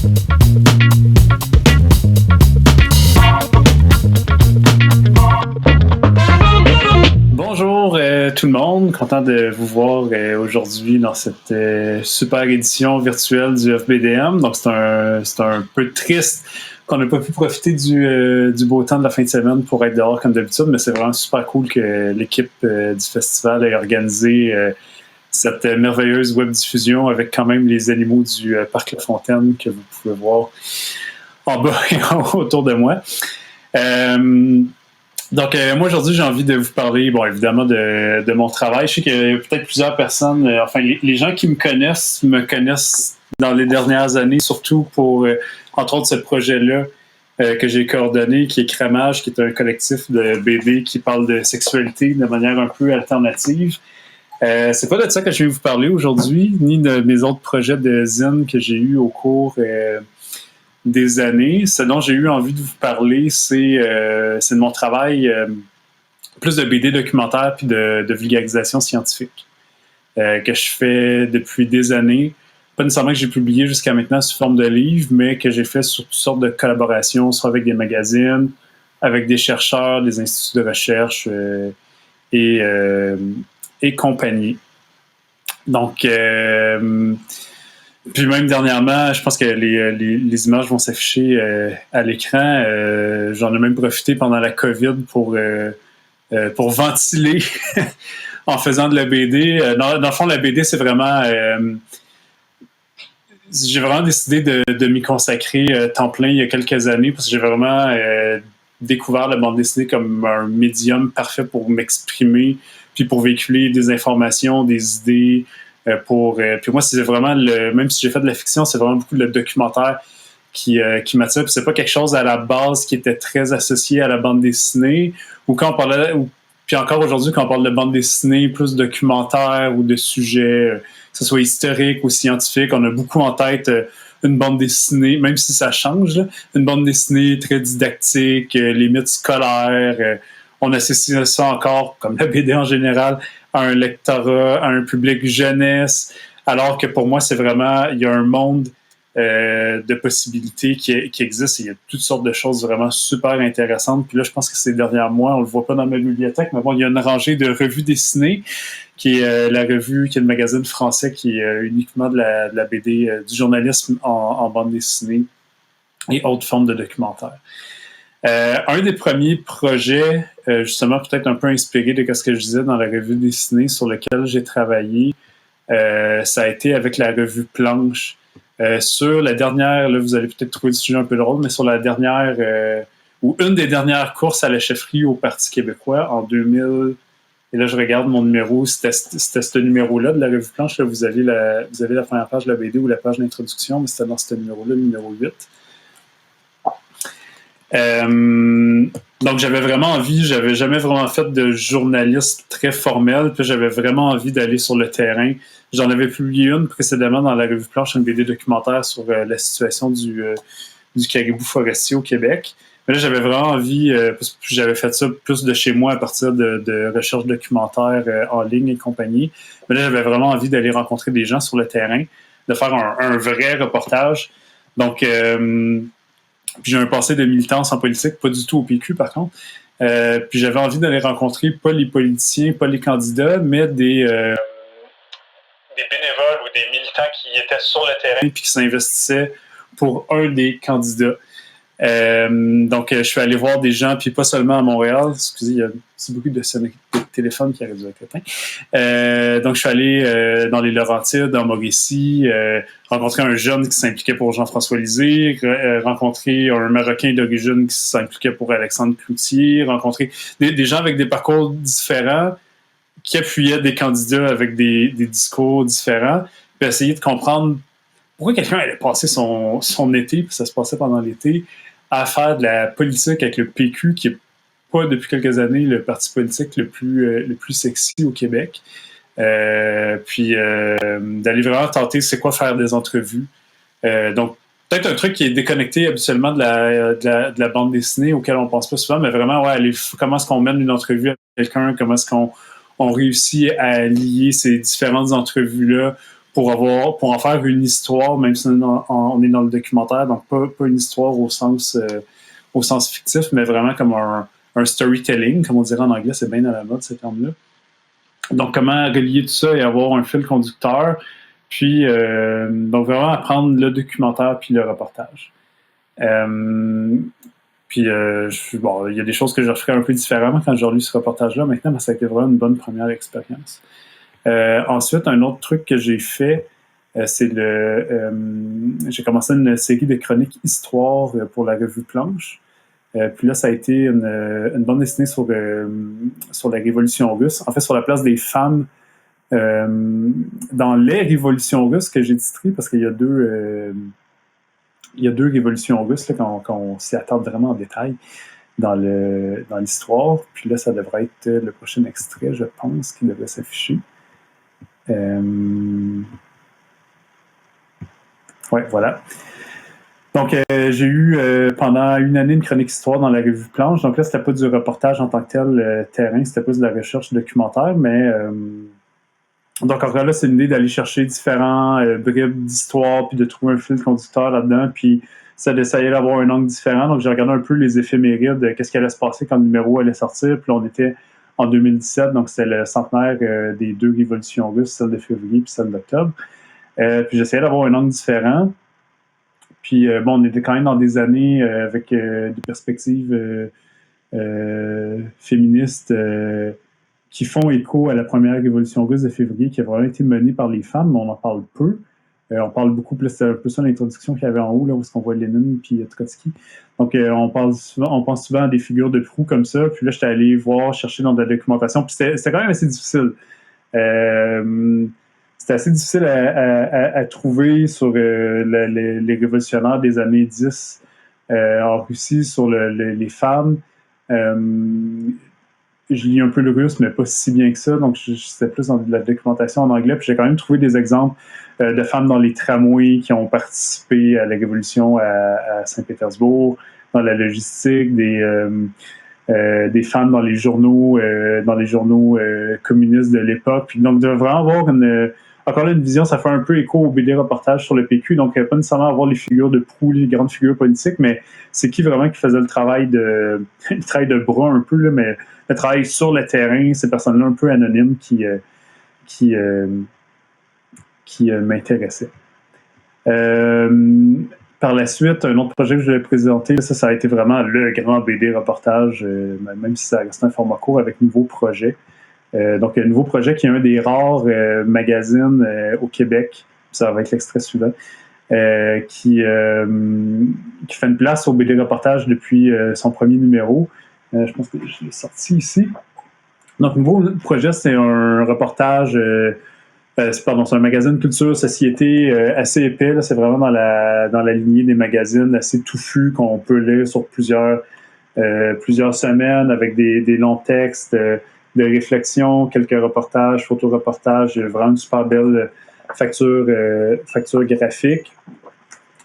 Bonjour tout le monde, content de vous voir aujourd'hui dans cette super édition virtuelle du FBDM. Donc c'est un peu triste qu'on n'ait pas pu profiter du beau temps de la fin de semaine pour être dehors comme d'habitude, mais c'est vraiment super cool que l'équipe du festival ait organisé cette merveilleuse web diffusion avec quand même les animaux du Parc La Fontaine que vous pouvez voir en bas et autour de moi. Donc, moi, aujourd'hui, j'ai envie de vous parler, bon, évidemment, de mon travail. Je sais qu'il y a peut-être plusieurs personnes, enfin, les gens qui me connaissent dans les dernières années, surtout pour, entre autres, ce projet-là que j'ai coordonné, qui est Crémage, qui est un collectif de BD qui parle de sexualité de manière un peu alternative. C'est pas de ça que je vais vous parler aujourd'hui, ni de mes autres projets de zine que j'ai eu au cours des années. Ce dont j'ai eu envie de vous parler, c'est de mon travail plus de BD documentaire puis de vulgarisation scientifique que je fais depuis des années. Pas nécessairement que j'ai publié jusqu'à maintenant sous forme de livre, mais que j'ai fait sur toutes sortes de collaborations, soit avec des magazines, avec des chercheurs, des instituts de recherche et compagnie. Donc, puis même dernièrement, je pense que les images vont s'afficher à l'écran. J'en ai même profité pendant la COVID pour ventiler en faisant de la BD. Dans le fond, la BD, c'est vraiment... j'ai vraiment décidé de m'y consacrer temps plein il y a quelques années parce que j'ai vraiment découvert la bande dessinée comme un médium parfait pour m'exprimer puis pour véhiculer des informations, des idées... puis moi, c'est vraiment même si j'ai fait de la fiction, c'est vraiment beaucoup de documentaire qui m'attire. Puis c'est pas quelque chose à la base qui était très associé à la bande dessinée. Ou quand on parlait, puis encore aujourd'hui, quand on parle de bande dessinée, plus documentaire ou de sujets, que ce soit historique ou scientifique, on a beaucoup en tête une bande dessinée, même si ça change, là, une bande dessinée très didactique, limite scolaire. On associe ça encore, comme la BD en général, à un lectorat, à un public jeunesse, alors que pour moi, c'est vraiment, il y a un monde de possibilités qui existe. Il y a toutes sortes de choses vraiment super intéressantes. Puis là, je pense que ces derniers mois, on le voit pas dans ma bibliothèque, mais bon, il y a une rangée de revues dessinées, qui est la revue, qui est le magazine français, qui est uniquement de la BD, du journalisme en bande dessinée et autres formes de documentaires. Un des premiers projets, justement peut-être un peu inspiré de ce que je disais dans la revue dessinée sur lequel j'ai travaillé, ça a été avec la revue Planche. Sur la dernière, là vous allez peut-être trouver le sujet un peu drôle, mais sur la dernière, ou une des dernières courses à la chefferie au Parti québécois en 2000, et là je regarde mon numéro, c'était ce numéro-là de la revue Planche, là, vous avez la première page de la BD ou la page d'introduction, mais c'était dans ce numéro-là, le numéro 8. Donc j'avais vraiment envie, j'avais jamais vraiment fait de journaliste très formel, puis j'avais vraiment envie d'aller sur le terrain. J'en avais publié une précédemment dans la revue Planche, une BD documentaire sur la situation du caribou forestier au Québec. Mais là, j'avais vraiment envie, parce que j'avais fait ça plus de chez moi à partir de recherches documentaires en ligne et compagnie. Mais là, j'avais vraiment envie d'aller rencontrer des gens sur le terrain, de faire un vrai reportage. Donc, puis j'ai un passé de militance en politique, pas du tout au PQ par contre. Puis j'avais envie d'aller rencontrer pas les politiciens, pas les candidats, mais des bénévoles ou des militants qui étaient sur le terrain puis qui s'investissaient pour un des candidats. Donc, je suis allé voir des gens, puis pas seulement à Montréal. Excusez, il y a beaucoup de sonneries de téléphone qui arrivent avec le temps. Donc, je suis allé dans les Laurentides, dans Mauricie, rencontrer un jeune qui s'impliquait pour Jean-François Lisée, rencontrer un Marocain d'origine qui s'impliquait pour Alexandre Cloutier, rencontrer des gens avec des parcours différents qui appuyaient des candidats avec des discours différents, puis essayer de comprendre pourquoi quelqu'un allait passer son été, puis ça se passait pendant l'été, à faire de la politique avec le PQ, qui n'est pas depuis quelques années le parti politique le plus sexy au Québec. Puis d'aller vraiment tenter c'est quoi faire des entrevues. Donc, peut-être un truc qui est déconnecté habituellement de la bande dessinée auquel on pense pas souvent, mais vraiment, ouais, comment est-ce qu'on mène une entrevue avec quelqu'un, comment est-ce qu'on réussit à lier ces différentes entrevues-là pour en faire une histoire, même si on est dans le documentaire, donc pas une histoire au sens fictif, mais vraiment comme un storytelling, comme on dirait en anglais, c'est bien à la mode ce terme-là. Donc, comment relier tout ça et avoir un fil conducteur, puis donc vraiment apprendre le documentaire puis le reportage. Puis, il y a des choses que je referais un peu différemment quand j'ai lu ce reportage-là maintenant, mais ça a été vraiment une bonne première expérience. Ensuite, un autre truc que j'ai fait, c'est j'ai commencé une série de chroniques histoire pour la revue Planche. Puis là, ça a été une bande dessinée sur la Révolution russe, en fait sur la place des femmes dans les révolutions russes que j'ai titré, parce qu'il y a deux révolutions russes là, quand on s'y attarde vraiment en détail dans l'histoire. Puis là, ça devrait être le prochain extrait, je pense, qui devrait s'afficher. Ouais, voilà. Donc, j'ai eu pendant une année une chronique histoire dans la revue Planche. Donc là, c'était pas du reportage en tant que tel terrain, c'était plus de la recherche documentaire, mais donc encore là, c'est l'idée d'aller chercher différents bribes d'histoire, puis de trouver un fil conducteur là-dedans, puis ça d'essayer d'avoir un angle différent. Donc j'ai regardé un peu les éphémérides de qu'est-ce qui allait se passer quand le numéro allait sortir, puis là, on était en 2017, donc c'était le centenaire des deux révolutions russes, celle de février puis celle d'octobre. Puis j'essayais d'avoir un angle différent. Puis, on était quand même dans des années avec des perspectives féministes qui font écho à la première révolution russe de février, qui a vraiment été menée par les femmes, mais on en parle peu. On parle beaucoup plus, c'est un peu ça l'introduction qu'il y avait en haut, là, où on voit Lénine puis Trotsky. Donc, on pense souvent à des figures de proue comme ça. Puis là, j'étais allé chercher dans de la documentation. Puis c'était quand même assez difficile. C'était assez difficile à trouver sur les révolutionnaires des années 10 en Russie, sur les femmes. Je lis un peu le russe, mais pas si bien que ça, donc c'était plus dans de la documentation en anglais. Puis j'ai quand même trouvé des exemples de femmes dans les tramways qui ont participé à la révolution à Saint-Pétersbourg, dans la logistique, des femmes dans les journaux communistes de l'époque. Puis donc de vraiment avoir encore là, une vision, ça fait un peu écho au BD reportage sur le PQ, donc pas nécessairement avoir les figures de proue, les grandes figures politiques, mais c'est qui vraiment qui faisait le travail de bras un peu, là, mais le travail sur le terrain, ces personnes-là un peu anonymes qui m'intéressaient. Par la suite, un autre projet que je voulais présenter, ça a été vraiment le grand BD reportage, même si ça reste un format court avec nouveau projet. Donc, un nouveau projet qui est un des rares magazines au Québec, ça va être l'extrait suivant, qui fait une place au BD reportage depuis son premier numéro. Je pense que je l'ai sorti ici. Donc, le nouveau projet, c'est un reportage, c'est un magazine culture, société assez épais. Là, c'est vraiment dans la lignée des magazines assez touffus qu'on peut lire sur plusieurs semaines avec des longs textes, de réflexion, quelques reportages, photoreportages, vraiment une super belle facture graphique.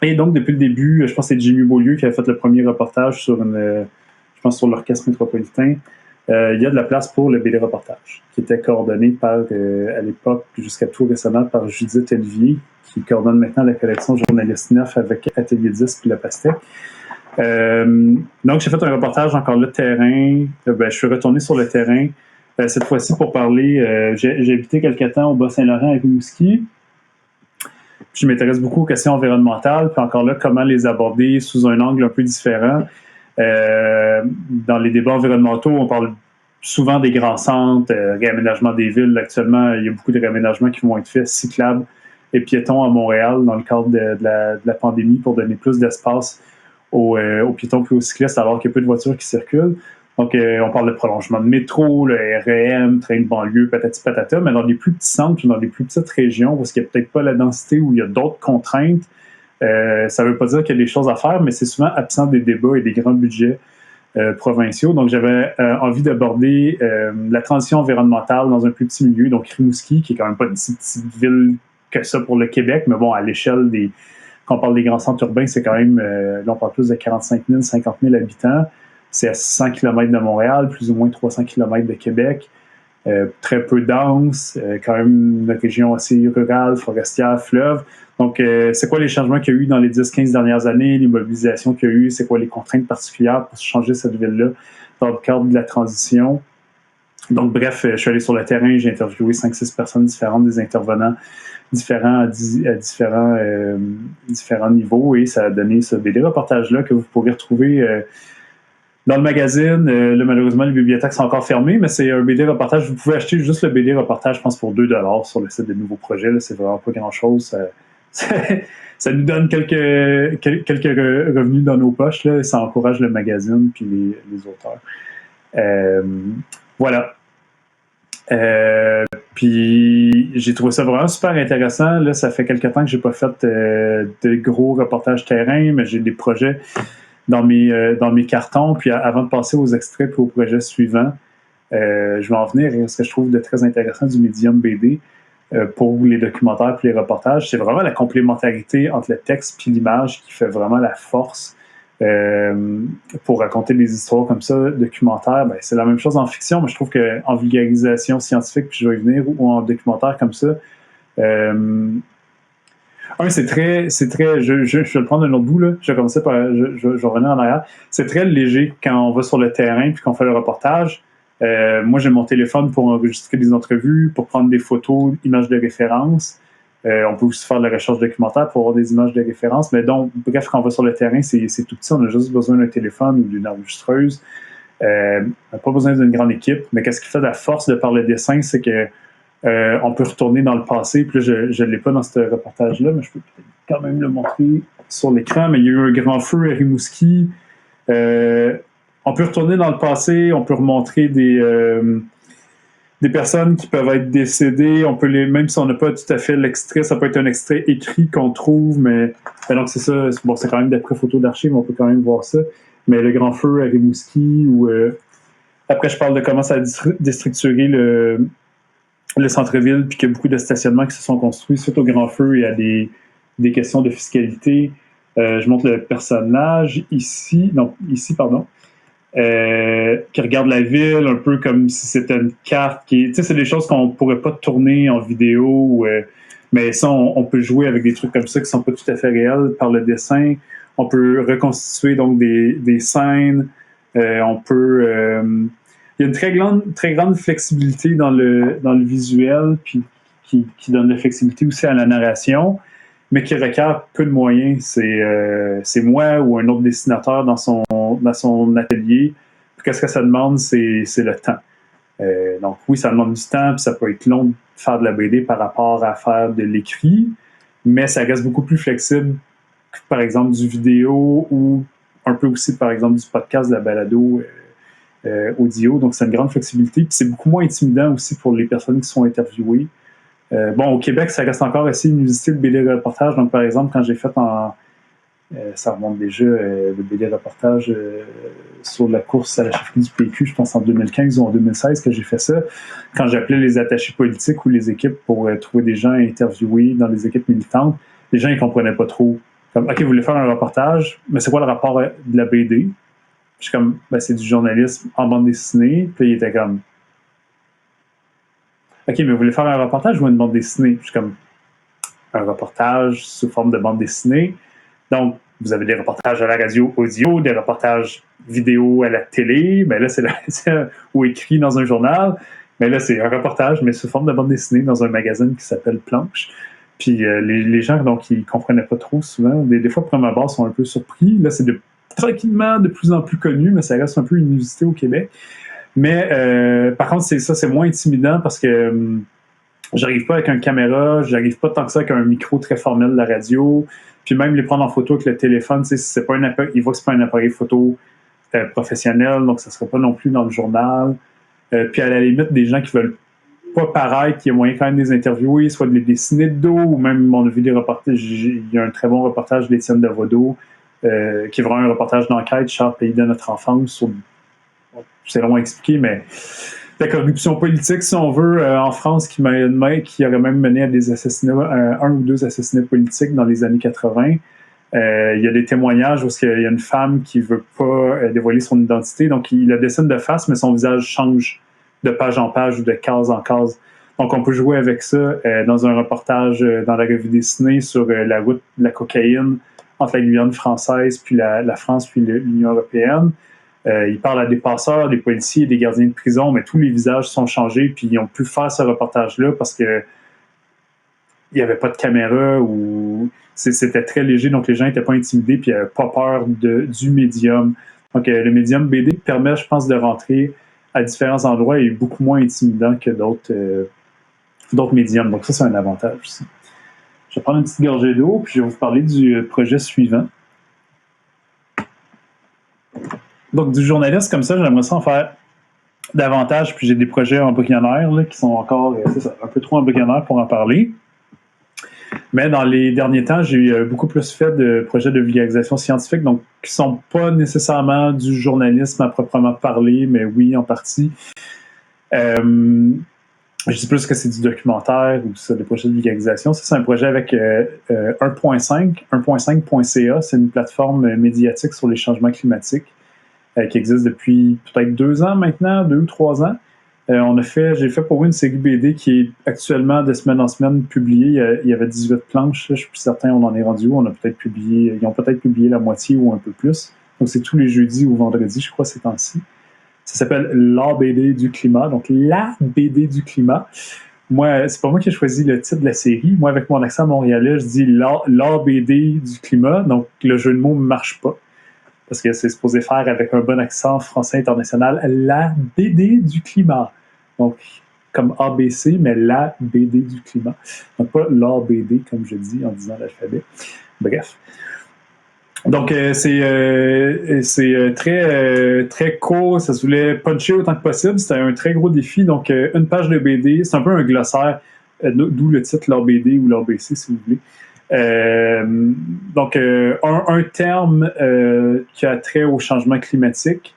Et donc, depuis le début, je pense que c'est Jimmy Beaulieu qui a fait le premier reportage sur l'Orchestre métropolitain. Il y a de la place pour le BD reportage, qui était coordonné par, à l'époque, jusqu'à tout récemment, par Judith Olivier, qui coordonne maintenant la collection Journaliste Neuf avec Atelier 10 puis La Pastèque. Donc, j'ai fait un reportage encore là de terrain. Je suis retourné sur le terrain. Cette fois-ci pour parler, j'ai habité quelque temps au Bas-Saint-Laurent à Rimouski. Je m'intéresse beaucoup aux questions environnementales, puis encore là, comment les aborder sous un angle un peu différent. Dans les débats environnementaux, on parle souvent des grands centres, réaménagement des villes. Actuellement, il y a beaucoup de réaménagements qui vont être faits cyclables et piétons à Montréal dans le cadre de la pandémie pour donner plus d'espace aux piétons et aux cyclistes alors qu'il y a peu de voitures qui circulent. Donc, on parle de prolongement de métro, le REM, train de banlieue, patati patata, mais dans les plus petits centres, dans les plus petites régions, parce qu'il n'y a peut-être pas la densité où il y a d'autres contraintes, ça ne veut pas dire qu'il y a des choses à faire, mais c'est souvent absent des débats et des grands budgets provinciaux. Donc, j'avais envie d'aborder la transition environnementale dans un plus petit milieu, donc Rimouski, qui est quand même pas une si petite ville que ça pour le Québec, mais bon, à l'échelle quand on parle des grands centres urbains, c'est quand même, là, on parle plus de 45 000, 50 000 habitants. C'est à 600 km de Montréal, plus ou moins 300 km de Québec. très peu dense, quand même une région assez rurale, forestière, fleuve. Donc, c'est quoi les changements qu'il y a eu dans les 10-15 dernières années, les mobilisations qu'il y a eu, c'est quoi les contraintes particulières pour changer cette ville-là dans le cadre de la transition. Donc, bref, je suis allé sur le terrain, j'ai interviewé 5-6 personnes différentes, des intervenants différents à différents niveaux, et ça a donné ce BD-reportage-là que vous pourrez retrouver dans le magazine. Là, malheureusement, les bibliothèques sont encore fermées, mais c'est un BD-reportage. Vous pouvez acheter juste le BD-reportage, je pense, pour 2$ sur le site de Nouveaux Projets. Là, c'est vraiment pas grand-chose. Ça nous donne quelques revenus dans nos poches. Là, et ça encourage le magazine puis les auteurs. Voilà. Puis j'ai trouvé ça vraiment super intéressant. Là, ça fait quelque temps que j'ai pas fait de gros reportages terrain, mais j'ai des projets dans mes cartons. Puis avant de passer aux extraits puis aux projets suivants, je vais en venir à ce que je trouve de très intéressant du médium BD pour les documentaires puis les reportages. C'est vraiment la complémentarité entre le texte puis l'image qui fait vraiment la force. Pour raconter des histoires comme ça, documentaires, ben, c'est la même chose en fiction, mais je trouve qu'en vulgarisation scientifique, puis je vais y venir, ou en documentaire comme ça, c'est très, je vais le prendre d'un autre bout, là. Je vais commencer par, je vais revenir en arrière. C'est très léger quand on va sur le terrain puis qu'on fait le reportage. Moi, j'ai mon téléphone pour enregistrer des entrevues, pour prendre des photos, images de référence. On peut aussi faire de la recherche documentaire pour avoir des images de référence. Mais donc, bref, quand on va sur le terrain, c'est tout petit. On a juste besoin d'un téléphone ou d'une enregistreuse. On n'a pas besoin d'une grande équipe. Mais qu'est-ce qui fait la force de par le dessin, c'est que on peut retourner dans le passé. Puis là, je ne l'ai pas dans ce reportage-là, mais je peux quand même le montrer sur l'écran. Mais il y a eu un grand feu à Rimouski. On peut retourner dans le passé. On peut remontrer des personnes qui peuvent être décédées, on peut même si on n'a pas tout à fait l'extrait, ça peut être un extrait écrit qu'on trouve, mais donc c'est ça, bon, c'est quand même d'après photos d'archives, on peut quand même voir ça. Mais le grand feu à Rimouski, ou après je parle de comment ça a déstructuré le centre-ville, puis qu'il y a beaucoup de stationnements qui se sont construits suite au grand feu et à des questions de fiscalité. Je montre le personnage ici, qui regarde la ville un peu comme si c'était une carte qui, tu sais, c'est des choses qu'on pourrait pas tourner en vidéo, mais ça, on peut jouer avec des trucs comme ça qui sont pas tout à fait réels par le dessin. On peut reconstituer donc des scènes. On peut, il y a une très grande flexibilité dans le visuel, puis qui donne de la flexibilité aussi à la narration, mais qui requiert peu de moyens. C'est moi ou un autre dessinateur dans son atelier. Puis qu'est-ce que ça demande? C'est le temps. Donc oui, ça demande du temps, puis ça peut être long de faire de la BD par rapport à faire de l'écrit, mais ça reste beaucoup plus flexible que, par exemple, du vidéo ou un peu aussi, par exemple, du podcast, de la balado audio. Donc c'est une grande flexibilité, puis c'est beaucoup moins intimidant aussi pour les personnes qui sont interviewées. Bon, au Québec, ça reste encore assez inusité le BD reportage. Donc, par exemple, quand j'ai fait ça remonte déjà, le BD reportage sur la course à la chefferie du PQ, je pense en 2015 ou en 2016 que j'ai fait ça, quand j'appelais les attachés politiques ou les équipes pour trouver des gens à interviewer dans les équipes militantes, les gens, ils comprenaient pas trop. Comme, OK, vous voulez faire un reportage, mais c'est quoi le rapport de la BD? Je suis comme, ben, c'est du journalisme en bande dessinée. Puis il était comme, OK, mais vous voulez faire un reportage ou une bande dessinée? Je suis comme, un reportage sous forme de bande dessinée. Donc, vous avez des reportages à la radio audio, des reportages vidéo à la télé, mais là, c'est ou écrit dans un journal. Mais là, c'est un reportage, mais sous forme de bande dessinée dans un magazine qui s'appelle Planche. Puis les gens, donc, ils comprenaient pas trop souvent. Des fois, pour ma base, sont un peu surpris. Là, c'est tranquillement de plus en plus connu, mais ça reste un peu inusité au Québec. Mais par contre, c'est moins intimidant parce que j'arrive pas avec une caméra, j'arrive pas tant que ça avec un micro très formel de la radio. Puis même les prendre en photo avec le téléphone, tu sais, c'est pas il voit que c'est pas un appareil photo professionnel, donc ça sera pas non plus dans le journal. Puis à la limite, des gens qui veulent pas paraître, il y a moyen quand même de les interviewer, soit de les dessiner de dos, ou même on a vu des reportages, il y a un très bon reportage d'Étienne Davodo, qui est vraiment un reportage d'enquête, Char pays de notre enfance, sur, c'est long à expliquer, mais la corruption politique, si on veut, en France, qui aurait même mené à des assassinats, un ou deux assassinats politiques dans les années 80. Il y a des témoignages où il y a une femme qui veut pas dévoiler son identité, donc il la dessine de face, mais son visage change de page en page ou de case en case. Donc, on peut jouer avec ça dans un reportage dans la revue dessinée sur la route de la cocaïne entre la Guyane française, puis la France, puis l'Union européenne. Il parle à des passeurs, des policiers, des gardiens de prison, mais tous les visages sont changés, puis ils ont pu faire ce reportage-là parce que il n'y avait pas de caméra ou c'était très léger, donc les gens n'étaient pas intimidés, puis ils n'avaient pas peur du médium. Donc, le médium BD permet, je pense, de rentrer à différents endroits et est beaucoup moins intimidant que d'autres médiums. Donc, ça, c'est un avantage aussi. Je vais prendre une petite gorgée d'eau, puis je vais vous parler du projet suivant. Donc, du journaliste comme ça, j'aimerais ça en faire davantage, puis j'ai des projets embryonnaires là, qui sont encore un peu trop embryonnaires pour en parler. Mais dans les derniers temps, j'ai beaucoup plus fait de projets de vulgarisation scientifique, donc qui ne sont pas nécessairement du journalisme à proprement parler, mais oui, en partie. Je dis plus que c'est du documentaire ou ça, des projets de vulgarisation. Ça, c'est un projet avec 1.5, 1.5.ca. C'est une plateforme médiatique sur les changements climatiques qui existe depuis peut-être 2 ans maintenant, 2 ou 3 ans. J'ai fait pour eux une série BD qui est actuellement de semaine en semaine publiée. Il y avait 18 planches. Je suis plus certain on en est rendu où. Ils ont peut-être publié la moitié ou un peu plus. Donc, c'est tous les jeudis ou vendredis, je crois, ces temps-ci. Ça s'appelle La BD du climat. Donc, La BD du climat. Moi, c'est pas moi qui ai choisi le titre de la série. Moi, avec mon accent montréalais, je dis La BD du climat. Donc, le jeu de mots ne marche pas. Parce que c'est supposé faire avec un bon accent français international. La BD du climat. Donc, comme ABC, mais la BD du climat. Donc, pas la BD, comme je dis en disant l'alphabet. Bref. Donc, c'est très court. Ça se voulait puncher autant que possible. C'était un très gros défi. Donc, une page de BD, c'est un peu un glossaire, d'où le titre leur BD ou leur BC, si vous voulez. Donc, un terme qui a trait au changement climatique.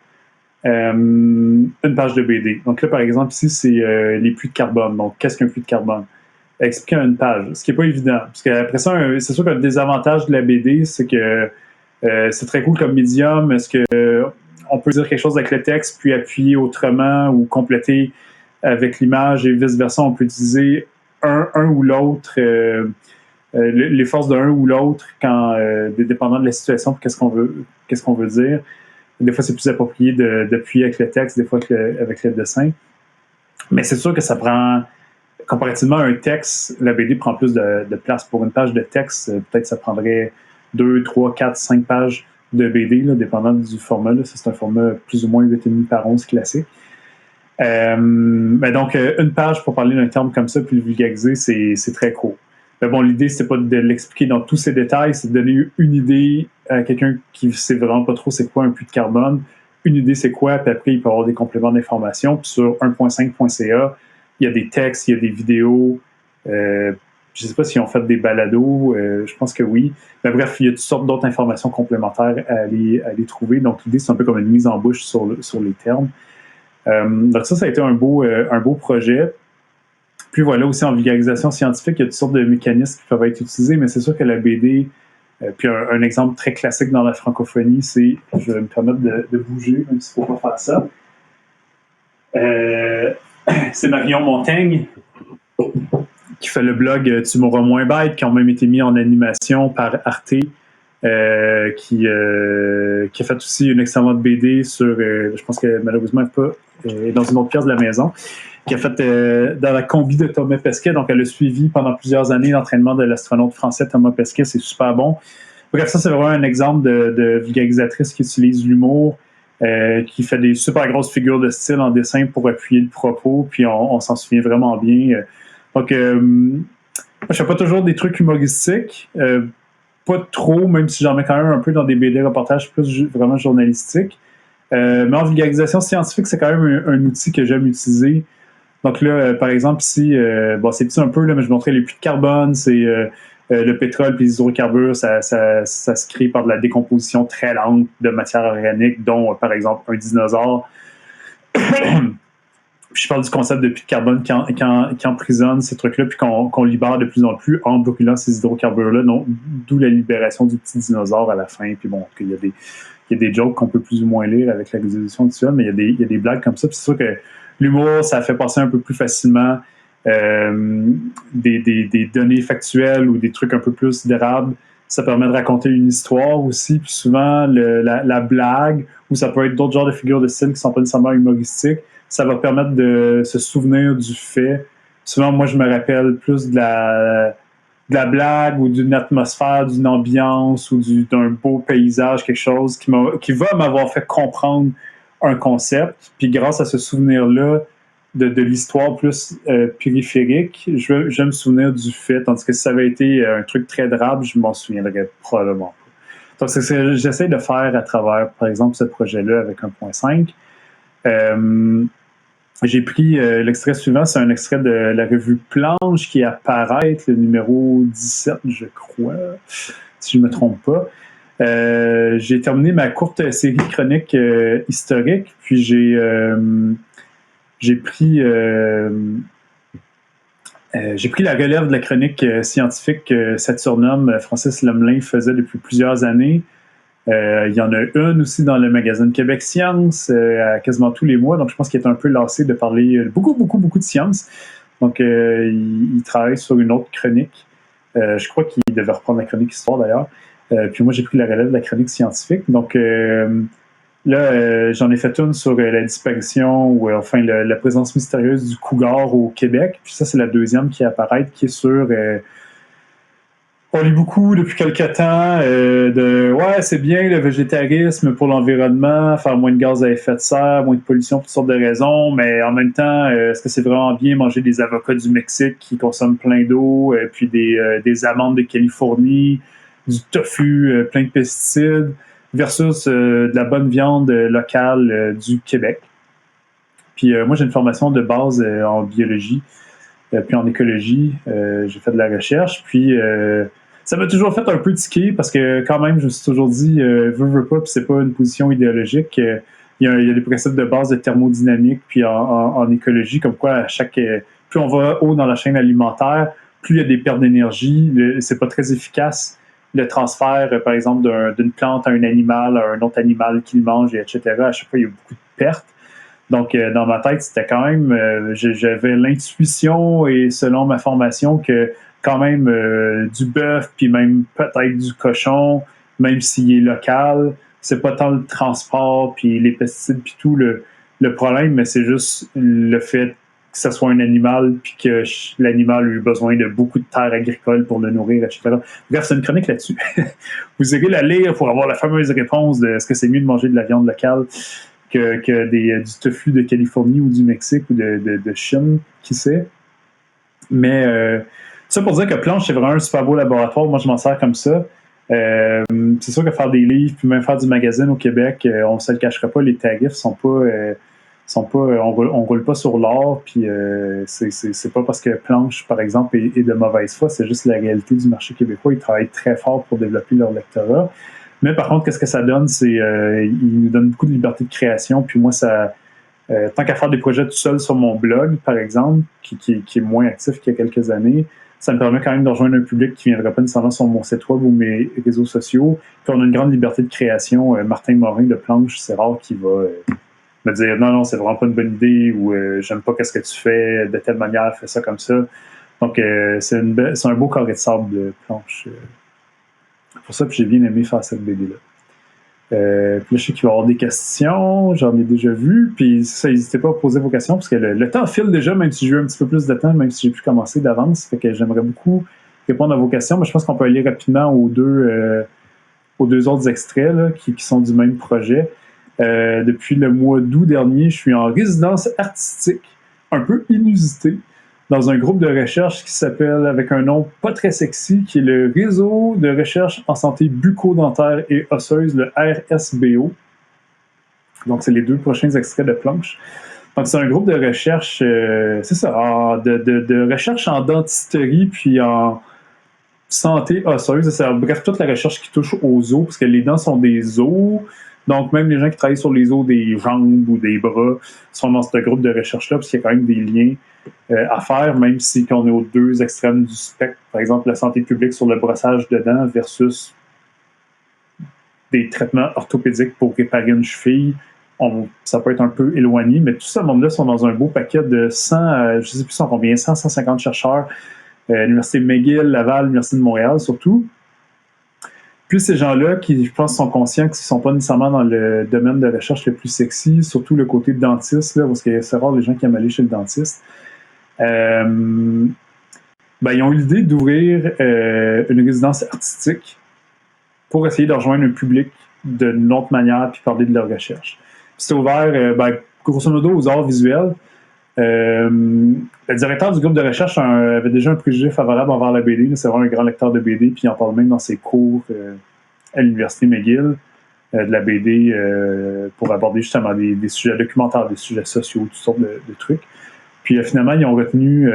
Une page de BD. Donc là, par exemple, ici, c'est les puits de carbone. Donc, qu'est-ce qu'un puits de carbone? Expliquer en une page, ce qui n'est pas évident. Parce qu'après ça, c'est sûr que le désavantage de la BD, c'est que c'est très cool comme médium. Est-ce qu'on peut dire quelque chose avec le texte, puis appuyer autrement ou compléter avec l'image et vice-versa? On peut utiliser un ou l'autre, les forces d'un ou l'autre, dépendant de la situation, qu'est-ce qu'on veut dire. Des fois, c'est plus approprié d'appuyer avec le texte, des fois avec le dessin. Mais c'est sûr que ça prend, comparativement à un texte, la BD prend plus de place. Pour une page de texte, peut-être ça prendrait 2, 3, 4, 5 pages de BD, là, dépendant du format. Là. Ça, c'est un format plus ou moins 8,5 par 11 classique. Mais donc, une page pour parler d'un terme comme ça, puis le vulgariser, c'est très court. Mais bon, l'idée, c'est pas de l'expliquer dans tous ses détails, c'est de donner une idée à quelqu'un qui sait vraiment pas trop c'est quoi un puits de carbone. Une idée, c'est quoi, puis après, il peut avoir des compléments d'information. Puis sur 1.5.ca, il y a des textes, il y a des vidéos. Je sais pas s'ils ont fait des balados, je pense que oui. Mais bref, il y a toutes sortes d'autres informations complémentaires à aller trouver. Donc, l'idée, c'est un peu comme une mise en bouche sur les termes. Donc ça a été un beau projet. Puis voilà, aussi en vulgarisation scientifique, il y a toutes sortes de mécanismes qui peuvent être utilisés, mais c'est sûr que la BD, puis un exemple très classique dans la francophonie, c'est, je vais me permettre de bouger, même s'il ne faut pas faire ça, c'est Marion Montaigne qui fait le blog Tu m'auras moins bête, qui ont même été mis en animation par Arte, qui a fait aussi une excellente BD sur, je pense que malheureusement elle est dans une autre pièce de la maison, qui a fait dans la combi de Thomas Pesquet. Donc, elle a suivi pendant plusieurs années l'entraînement de l'astronaute français Thomas Pesquet. C'est super bon. Bref, ça, c'est vraiment un exemple de vulgarisatrice qui utilise l'humour, qui fait des super grosses figures de style en dessin pour appuyer le propos, puis on s'en souvient vraiment bien. Donc, je fais pas toujours des trucs humoristiques, pas trop, même si j'en mets quand même un peu dans des BD reportages plus vraiment journalistiques. Mais en vulgarisation scientifique, c'est quand même un outil que j'aime utiliser. Donc là, par exemple, ici, c'est petit un peu, là, mais je montrais les puits de carbone, c'est le pétrole puis les hydrocarbures, ça se crée par de la décomposition très lente de matières organiques, dont, par exemple, un dinosaure. Puis je parle du concept de puits de carbone qui emprisonne ces trucs-là, puis qu'on libère de plus en plus en brûlant ces hydrocarbures-là, d'où la libération du petit dinosaure à la fin. Puis bon, il y a des jokes qu'on peut plus ou moins lire avec la résolution actuelle, mais il y a des blagues comme ça. Puis c'est sûr que l'humour, ça fait passer un peu plus facilement des données factuelles ou des trucs un peu plus dérables. Ça permet de raconter une histoire aussi. Puis souvent, la blague, ou ça peut être d'autres genres de figures de style qui sont pas nécessairement humoristiques, ça va permettre de se souvenir du fait. Souvent, moi, je me rappelle plus de la blague ou d'une atmosphère, d'une ambiance ou d'un beau paysage, quelque chose qui va m'avoir fait comprendre un concept. Puis grâce à ce souvenir-là de l'histoire plus périphérique, je vais me souvenir du fait. Tandis que si ça avait été un truc très drabe, je m'en souviendrais probablement pas. Donc, c'est ce que j'essaie de faire à travers, par exemple, ce projet-là avec 1.5. J'ai pris l'extrait suivant, c'est un extrait de la revue Planche qui apparaît, le numéro 17, je crois, si je ne me trompe pas. J'ai terminé ma courte série de chroniques historiques, puis j'ai pris la relève de la chronique scientifique que Saturnum, Francis Lemelin faisait depuis plusieurs années. Il y en a une aussi dans le magazine Québec Science, quasiment tous les mois. Donc, je pense qu'il est un peu lassé de parler beaucoup de science. Donc, il travaille sur une autre chronique. Je crois qu'il devait reprendre la chronique histoire, d'ailleurs. Puis moi, j'ai pris la relève de la chronique scientifique. Donc, là, j'en ai fait une sur la disparition ou enfin la présence mystérieuse du cougar au Québec. Puis ça, c'est la deuxième qui apparaît, qui est sur... on lit beaucoup depuis quelques temps ouais, c'est bien le végétarisme pour l'environnement, faire moins de gaz à effet de serre, moins de pollution pour toutes sortes de raisons, mais en même temps, est-ce que c'est vraiment bien manger des avocats du Mexique qui consomment plein d'eau, puis des amandes de Californie, du tofu plein de pesticides, versus de la bonne viande locale du Québec. Puis moi, j'ai une formation de base en biologie, puis en écologie. J'ai fait de la recherche, puis... ça m'a toujours fait un peu tiquer parce que quand même, je me suis toujours dit, veux pas, puis c'est pas une position idéologique. Il y a des principes de base de thermodynamique, puis en écologie, comme quoi plus on va haut dans la chaîne alimentaire, plus il y a des pertes d'énergie. C'est pas très efficace le transfert, par exemple, d'une plante à un animal, à un autre animal qui le mange, etc. À chaque fois, il y a beaucoup de pertes. Donc, dans ma tête, c'était quand même... j'avais l'intuition et selon ma formation que quand même du bœuf, puis même peut-être du cochon, même s'il est local, c'est pas tant le transport, puis les pesticides, puis tout le problème, mais c'est juste le fait que ce soit un animal, puis que l'animal a eu besoin de beaucoup de terres agricoles pour le nourrir, etc. Bref, c'est une chronique là-dessus. Vous irez la lire pour avoir la fameuse réponse de est-ce que c'est mieux de manger de la viande locale que du tofu de Californie ou du Mexique ou de Chine, qui sait. Mais ça pour dire que Planche, c'est vraiment un super beau laboratoire. Moi, je m'en sers comme ça. C'est sûr que faire des livres, puis même faire du magazine au Québec, on ne se le cachera pas, les tarifs sont pas... on roule pas sur l'or, puis c'est pas parce que Planche, par exemple, est de mauvaise foi, c'est juste la réalité du marché québécois. Ils travaillent très fort pour développer leur lectorat. Mais par contre, qu'est-ce que ça donne? C'est ils nous donnent beaucoup de liberté de création, puis moi, ça... tant qu'à faire des projets tout seul sur mon blog, par exemple, qui est moins actif qu'il y a quelques années, ça me permet quand même de rejoindre un public qui ne viendra pas nécessairement sur mon site web ou mes réseaux sociaux. Puis on a une grande liberté de création. Martin Morin de Planche, c'est rare qu'il va me dire non, c'est vraiment pas une bonne idée ou j'aime pas qu'est-ce que tu fais de telle manière, fais ça comme ça. Donc c'est un beau carré de sable de Planche. Pour ça, puis j'ai bien aimé faire cette BD-là. Puis là, je sais qu'il va y avoir des questions, j'en ai déjà vu, puis ça, n'hésitez pas à poser vos questions, parce que le temps file déjà, même si j'ai eu un petit peu plus de temps, même si j'ai pu commencer d'avance, fait que j'aimerais beaucoup répondre à vos questions, mais je pense qu'on peut aller rapidement aux deux autres extraits là, qui sont du même projet. Depuis le mois d'août dernier, je suis en résidence artistique, un peu inusitée, dans un groupe de recherche qui s'appelle, avec un nom pas très sexy, qui est le Réseau de recherche en santé bucco-dentaire et osseuse, le RSBO. Donc, c'est les deux prochains extraits de Planche. Donc, c'est un groupe de recherche, c'est ça, de recherche en dentisterie puis en santé osseuse. Bref, toute la recherche qui touche aux os, parce que les dents sont des os. Donc, même les gens qui travaillent sur les os des jambes ou des bras sont dans ce groupe de recherche-là, parce qu'il y a quand même des liens à faire, même si on est aux deux extrêmes du spectre. Par exemple, la santé publique sur le brossage de dents versus des traitements orthopédiques pour réparer une cheville. ça peut être un peu éloigné, mais tout ce monde-là sont dans un beau paquet de 100, je ne sais plus combien, 150 chercheurs, l'Université McGill, Laval, l'Université de Montréal surtout. Puis ces gens-là qui, je pense, sont conscients qu'ils ne sont pas nécessairement dans le domaine de recherche le plus sexy, surtout le côté dentiste, là, parce que c'est rare les gens qui aiment aller chez le dentiste. Ils ont eu l'idée d'ouvrir une résidence artistique pour essayer de rejoindre un public d'une autre manière puis parler de leur recherche. Puis c'est ouvert, grosso modo, aux arts visuels. Le directeur du groupe de recherche avait déjà un préjugé favorable envers la BD. C'est vraiment un grand lecteur de BD, puis il en parle même dans ses cours à l'Université McGill de la BD pour aborder justement des sujets documentaires, des sujets sociaux, toutes sortes de trucs. Puis finalement, ils ont retenu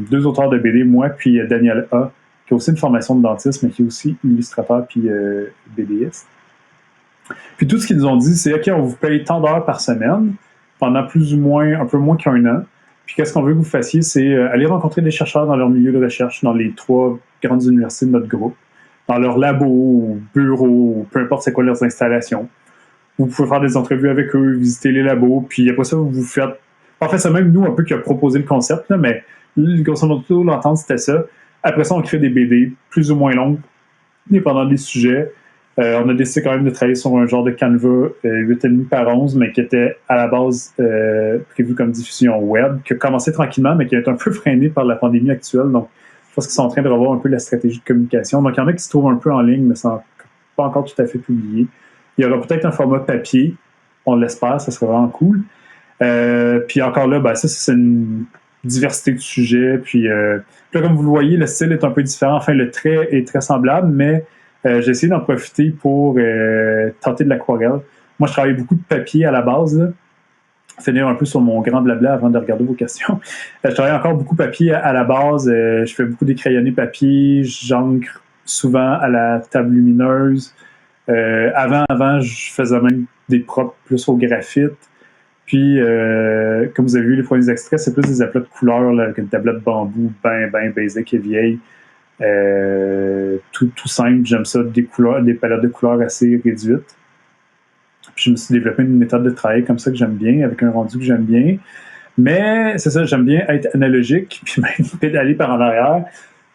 2 auteurs de BD, moi puis Daniel A., qui a aussi une formation de dentiste, mais qui est aussi illustrateur puis BDiste. Puis tout ce qu'ils nous ont dit, c'est « OK, on vous paye tant d'heures par semaine pendant plus ou moins, un peu moins qu'1 an. Puis qu'est-ce qu'on veut que vous fassiez, c'est aller rencontrer des chercheurs dans leur milieu de recherche, dans les 3 grandes universités de notre groupe, dans leurs labos ou bureaux, ou peu importe c'est quoi leurs installations. Vous pouvez faire des entrevues avec eux, visiter les labos, puis après ça, vous faites... En fait, c'est même nous un peu qui a proposé le concept, là, mais grosso modo, l'entente, c'était ça. Après ça, on crée des BD plus ou moins longues, dépendant des sujets. On a décidé quand même de travailler sur un genre de Canva 8,5 par 11, mais qui était à la base prévu comme diffusion web, qui a commencé tranquillement, mais qui a été un peu freiné par la pandémie actuelle. Donc, je pense qu'ils sont en train de revoir un peu la stratégie de communication. Donc, il y en a qui se trouvent un peu en ligne, mais c'est pas encore tout à fait publié. Il y aura peut-être un format papier, on l'espère, ça serait vraiment cool. Puis encore là, ça, c'est une diversité de sujets. Puis là, comme vous le voyez, le style est un peu différent. Enfin, le trait est très semblable, mais j'ai essayé d'en profiter pour tenter de l'aquarelle. Moi, je travaille beaucoup de papier à la base, là. Finir un peu sur mon grand blabla avant de regarder vos questions. Je travaille encore beaucoup de papier à la base. Je fais beaucoup des crayonnés papier. J'encre souvent à la table lumineuse. Avant, je faisais même des props plus au graphite. Puis, comme vous avez vu les premiers extraits, c'est plus des aplats de couleurs, là, avec une tablette bambou bien basic et vieille. Tout simple. J'aime ça, des palettes de couleurs assez réduites. Puis je me suis développé une méthode de travail comme ça que j'aime bien, avec un rendu que j'aime bien. Mais c'est ça, j'aime bien être analogique, puis même pédaler par en arrière.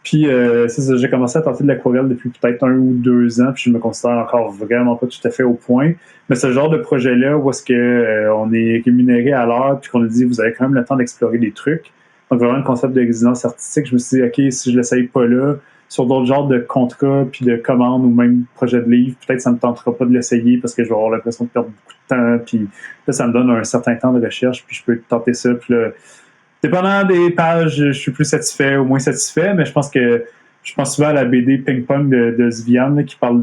Puis c'est ça, j'ai commencé à tenter de l'aquarelle depuis peut-être 1 ou 2 ans, puis je me considère encore vraiment pas tout à fait au point. Mais ce genre de projet-là, où est-ce qu'on est rémunéré à l'heure, puis qu'on a dit, vous avez quand même le temps d'explorer des trucs. Donc vraiment le concept de résidence artistique, je me suis dit, OK, si je l'essaye pas là, sur d'autres genres de contrats, puis de commandes, ou même projets de livres, peut-être ça me tentera pas de l'essayer, parce que je vais avoir l'impression de perdre beaucoup de temps, puis là, ça me donne un certain temps de recherche, puis je peux tenter ça, puis là, dépendant des pages, je suis plus satisfait ou moins satisfait, mais je pense souvent à la BD Ping Pong de Svian, là, qui parle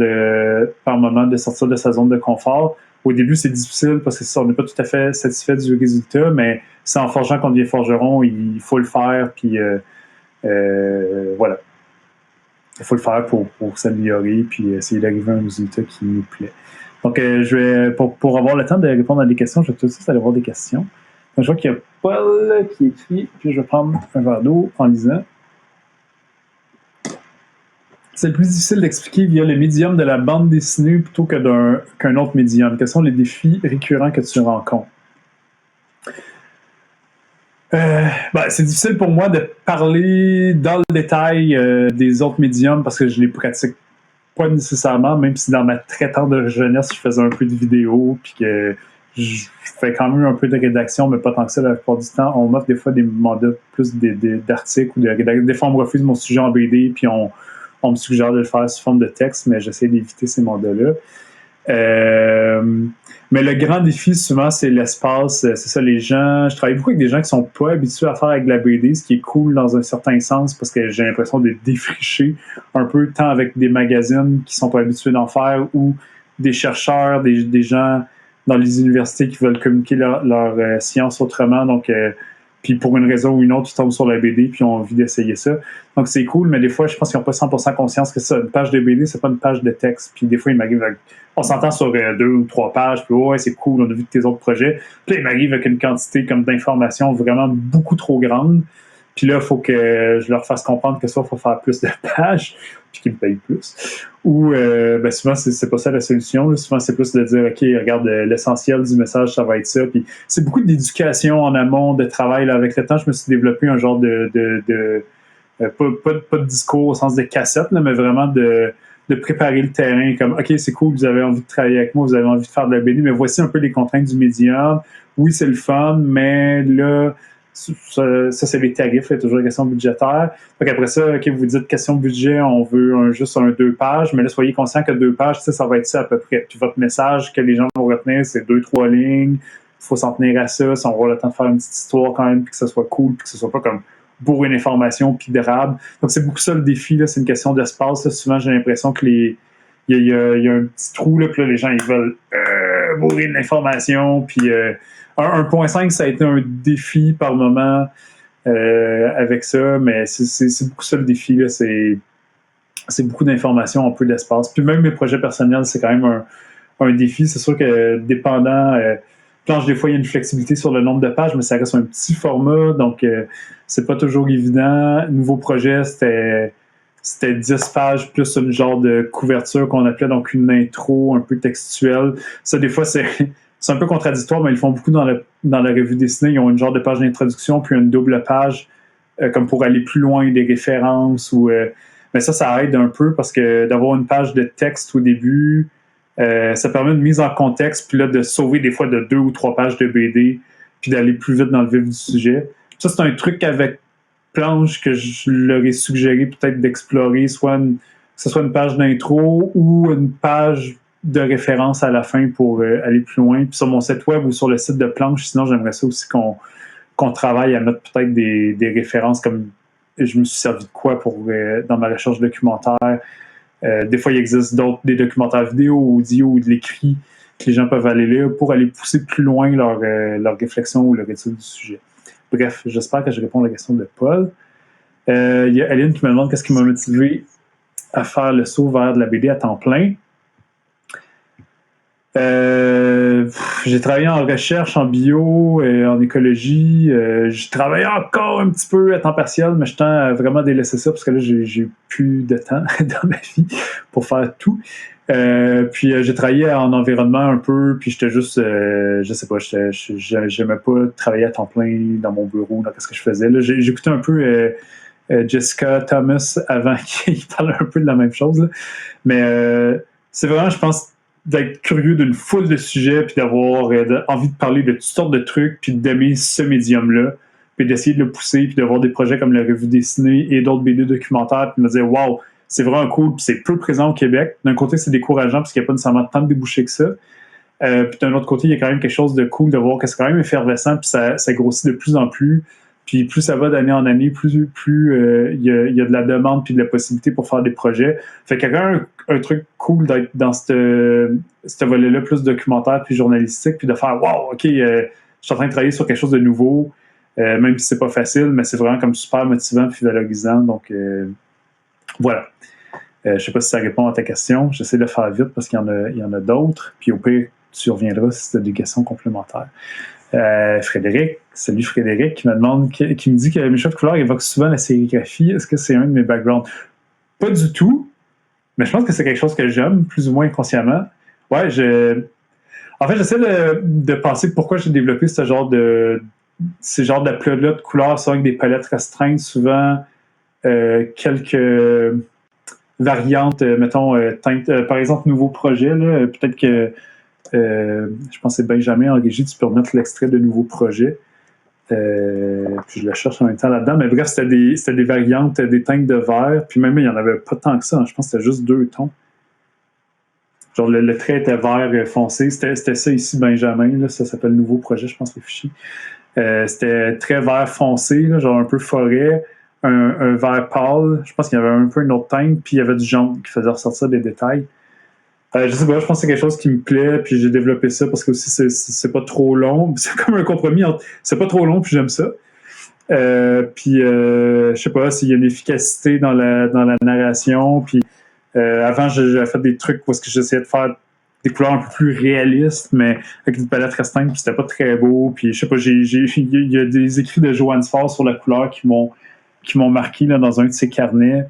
par moment de sortir de sa zone de confort. Au début, c'est difficile parce que on n'est pas tout à fait satisfait du résultat, mais c'est en forgeant qu'on devient forgeron, il faut le faire, puis voilà. Il faut le faire pour s'améliorer, puis essayer d'arriver à un résultat qui nous plaît. Donc, je vais, pour avoir le temps de répondre à des questions, je vais tout de suite aller voir des questions. Donc, je vois qu'il y a Paul qui écrit, puis je vais prendre un verre d'eau en lisant. C'est le plus difficile d'expliquer via le médium de la bande dessinée plutôt que qu'un autre médium. Quels sont les défis récurrents que tu rencontres? C'est difficile pour moi de parler dans le détail des autres médiums parce que je les pratique pas nécessairement, même si dans ma très tendre jeunesse, je faisais un peu de vidéo, puis que je fais quand même un peu de rédaction, mais pas tant que ça la plupart du temps. On m'offre des fois des mandats plus d'articles ou des fois on me refuse mon sujet en BD, puis on me suggère de le faire sous forme de texte, mais j'essaie d'éviter ces mandats-là. Mais le grand défi, souvent, c'est l'espace. C'est ça, les gens... Je travaille beaucoup avec des gens qui sont pas habitués à faire avec de la BD, ce qui est cool dans un certain sens, parce que j'ai l'impression de défricher un peu, tant avec des magazines qui sont pas habitués d'en faire, ou des chercheurs, des gens dans les universités qui veulent communiquer leur science autrement. Donc, puis pour une raison ou une autre, ils tombent sur la BD puis ont envie d'essayer ça. Donc c'est cool, mais des fois, je pense qu'ils n'ont pas 100% conscience que ça, une page de BD, c'est pas une page de texte. Puis des fois, il m'arrive, on s'entend sur 2 ou 3 pages, puis ouais, c'est cool, on a vu tes autres projets. Puis là, il m'arrive avec une quantité comme d'informations vraiment beaucoup trop grande. Puis là, il faut que je leur fasse comprendre que ça, il faut faire plus de pages puis qui me payent plus. Ou souvent, c'est pas ça la solution. Là. Souvent, c'est plus de dire, OK, regarde, l'essentiel du message, ça va être ça. Puis c'est beaucoup d'éducation en amont, de travail. Là. Avec le temps, je me suis développé un genre pas de discours au sens de cassette, là, mais vraiment de préparer le terrain. Comme, OK, c'est cool, vous avez envie de travailler avec moi, vous avez envie de faire de la BD, mais voici un peu les contraintes du médium. Oui, c'est le fun, mais là, ça c'est les tarifs, il y a toujours une question budgétaire. Donc après ça, OK, vous dites question budget, on veut juste un 2 pages, mais là, soyez conscient que 2 pages, ça va être ça à peu près. Puis votre message que les gens vont retenir, c'est 2-3 lignes. Il faut s'en tenir à ça, si on va avoir le temps de faire une petite histoire quand même, puis que ça soit cool, puis que ce soit pas comme pour une information puis drabe. Donc c'est beaucoup ça le défi, là, c'est une question d'espace. Là. Souvent, j'ai l'impression que il y a un petit trou, là, puis là, les gens ils veulent bourrer de l'information, puis 1.5, ça a été un défi par moment avec ça, mais c'est beaucoup ça le défi, là, c'est beaucoup d'informations en peu d'espace. Puis même mes projets personnels, c'est quand même un défi. C'est sûr que dépendant... Planche, des fois, il y a une flexibilité sur le nombre de pages, mais ça reste un petit format, donc c'est pas toujours évident. Nouveau projet, c'était 10 pages plus une genre de couverture qu'on appelait donc une intro un peu textuelle. Ça, des fois, c'est un peu contradictoire, mais ils font beaucoup dans la revue dessinée. Ils ont une genre de page d'introduction, puis une double page, comme pour aller plus loin, des références. Mais ça aide un peu parce que d'avoir une page de texte au début... ça permet une mise en contexte, puis là, de sauver des fois de 2 ou 3 pages de BD, puis d'aller plus vite dans le vif du sujet. Ça, c'est un truc avec Planche que je leur ai suggéré peut-être d'explorer, que ce soit une page d'intro ou une page de référence à la fin pour aller plus loin. Puis sur mon site web ou sur le site de Planche, sinon, j'aimerais ça aussi qu'on travaille à mettre peut-être des références comme je me suis servi de quoi dans ma recherche documentaire. Des fois, il existe des documentaires vidéo, audio ou de l'écrit que les gens peuvent aller lire pour aller pousser plus loin leur réflexion ou leur étude du sujet. Bref, j'espère que je réponds à la question de Paul. Il y a Aline qui me demande qu'est-ce qui m'a motivé à faire le saut vers de la BD à temps plein. J'ai travaillé en recherche, en bio, en écologie. J'ai travaillé encore un petit peu à temps partiel, mais je tends à vraiment délaisser ça parce que là, j'ai plus de temps dans ma vie pour faire tout. Puis j'ai travaillé en environnement un peu, puis j'étais juste, je sais pas, j'aimais pas travailler à temps plein dans mon bureau, dans ce que je faisais. Là, j'écoutais un peu Jessica Thomas avant qu'il parle un peu de la même chose. Là. Mais c'est vraiment, je pense, d'être curieux d'une foule de sujets, puis d'avoir envie de parler de toutes sortes de trucs, puis d'aimer ce médium-là, puis d'essayer de le pousser, puis d'avoir des projets comme la revue dessinée et d'autres BD documentaires, puis de me dire « Wow, c'est vraiment cool, puis c'est peu présent au Québec. » D'un côté, c'est décourageant, parce qu'il n'y a pas nécessairement tant de débouchés que ça. Puis d'un autre côté, il y a quand même quelque chose de cool de voir que c'est quand même effervescent, puis ça grossit de plus en plus. Puis plus ça va d'année en année, plus il y a de la demande puis de la possibilité pour faire des projets. Fait qu'il y a quand même un truc cool d'être dans ce volet-là plus documentaire puis journalistique, puis de faire « Wow, OK, je suis en train de travailler sur quelque chose de nouveau, même si c'est pas facile, mais c'est vraiment comme super motivant puis valorisant. » Donc, voilà. Je sais pas si ça répond à ta question. J'essaie de faire vite parce qu'il y en a d'autres. Puis au pire, tu reviendras si tu as des questions complémentaires. Frédéric, salut Frédéric, qui me dit que mes choix de couleurs évoquent souvent la sérigraphie. Est-ce que c'est un de mes backgrounds? Pas du tout, mais je pense que c'est quelque chose que j'aime, plus ou moins inconsciemment. Ouais, en fait, j'essaie de penser pourquoi j'ai développé ces genres d'aplats-là de couleurs, souvent avec des palettes restreintes, souvent quelques variantes, mettons, teintes, par exemple, nouveau projet, là, peut-être que je pense que c'est Benjamin en régie, tu peux remettre l'extrait de nouveau projet. Puis je le cherche en même temps là-dedans. Mais bref, c'était des variantes, des teintes de vert. Puis même, il n'y en avait pas tant que ça. Hein. Je pense que c'était juste 2 tons. Genre, le trait était vert foncé. C'était ça ici, Benjamin. Là, ça s'appelle nouveau projet, je pense, les fichiers. C'était très vert foncé, là, genre un peu forêt. Un vert pâle. Je pense qu'il y avait un peu une autre teinte. Puis il y avait du jaune qui faisait ressortir des détails. Je sais pas, je pense que c'est quelque chose qui me plaît, puis j'ai développé ça parce que aussi c'est pas trop long. C'est comme un compromis entre c'est pas trop long, puis j'aime ça. Puis je sais pas s'il y a une efficacité dans la narration. Puis avant, j'avais fait des trucs où est-ce que j'essayais de faire des couleurs un peu plus réalistes, mais avec une palette restreinte, puis c'était pas très beau. Puis je sais pas, il y a des écrits de Johannes Fahr sur la couleur qui m'ont marqué là, dans un de ses carnets.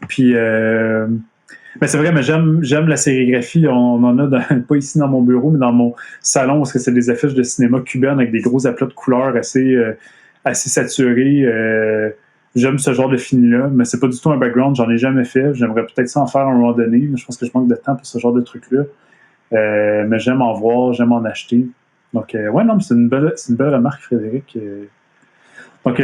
Puis, ben c'est vrai, mais j'aime la sérigraphie. On en a pas ici dans mon bureau, mais dans mon salon, parce que c'est des affiches de cinéma cubaine avec des gros aplats de couleurs assez saturés. J'aime ce genre de fini-là, mais c'est pas du tout un background, j'en ai jamais fait. J'aimerais peut-être ça en faire à un moment donné, mais je pense que je manque de temps pour ce genre de truc-là. Mais j'aime en voir, j'aime en acheter. Donc, ouais, non, mais c'est une belle remarque, Frédéric. Donc,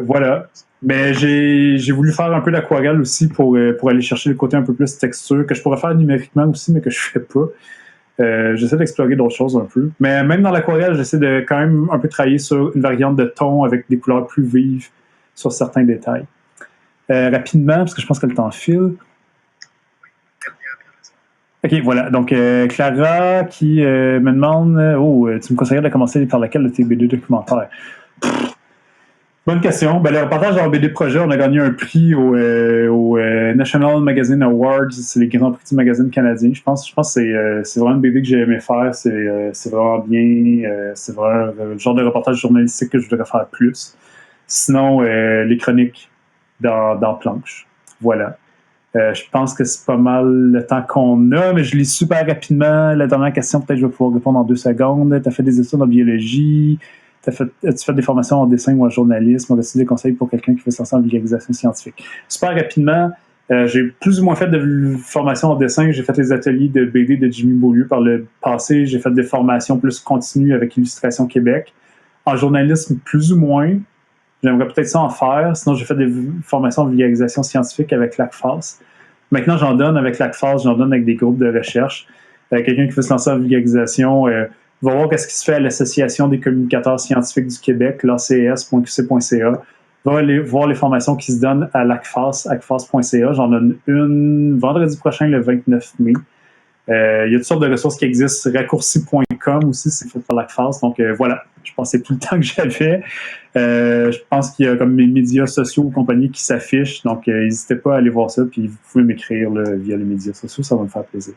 voilà. Mais j'ai voulu faire un peu d'aquarelle aussi pour aller chercher le côté un peu plus texture, que je pourrais faire numériquement aussi, mais que je fais pas. J'essaie d'explorer d'autres choses un peu. Mais même dans l'aquarelle, j'essaie de quand même un peu travailler sur une variante de ton avec des couleurs plus vives sur certains détails. Rapidement, parce que je pense que le temps file. OK, voilà. Donc, Clara qui me demande tu me conseillerais de commencer par laquelle de tes BD documentaires? Bonne question. Ben, le reportage dans BD Projet, on a gagné un prix au National Magazine Awards. C'est les grands prix du magazine canadien. Je pense que c'est vraiment une BD que j'ai aimé faire. C'est vraiment bien. C'est vraiment le genre de reportage journalistique que je voudrais faire plus. Sinon, les chroniques dans Planche. Voilà. Je pense que c'est pas mal le temps qu'on a, mais je lis super rapidement. La dernière question, peut-être je vais pouvoir répondre en 2 secondes. Tu as fait des études en biologie. As-tu fait des formations en dessin ou en journalisme? As-tu des conseils pour quelqu'un qui veut se lancer en vulgarisation scientifique? Super rapidement, j'ai plus ou moins fait de formations en dessin. J'ai fait les ateliers de BD de Jimmy Beaulieu par le passé. J'ai fait des formations plus continues avec Illustration Québec. En journalisme, plus ou moins. J'aimerais peut-être ça en faire. Sinon, j'ai fait des formations en vulgarisation scientifique avec l'ACFAS. Maintenant, j'en donne avec l'ACFAS, j'en donne avec des groupes de recherche. Quelqu'un qui veut se lancer en vulgarisation va voir qu'est-ce qui se fait à l'Association des communicateurs scientifiques du Québec, l'ACS.qc.ca. Va aller voir les formations qui se donnent à l'ACFAS, acfas.ca. J'en donne une vendredi prochain, le 29 mai. Il y a toutes sortes de ressources qui existent. Raccourci.com aussi, c'est fait par l'ACFAS. Donc voilà, je pense que c'est tout le temps que j'avais. Je pense qu'il y a comme mes médias sociaux ou compagnies qui s'affichent. Donc n'hésitez pas à aller voir ça. Puis vous pouvez m'écrire via les médias sociaux, ça va me faire plaisir.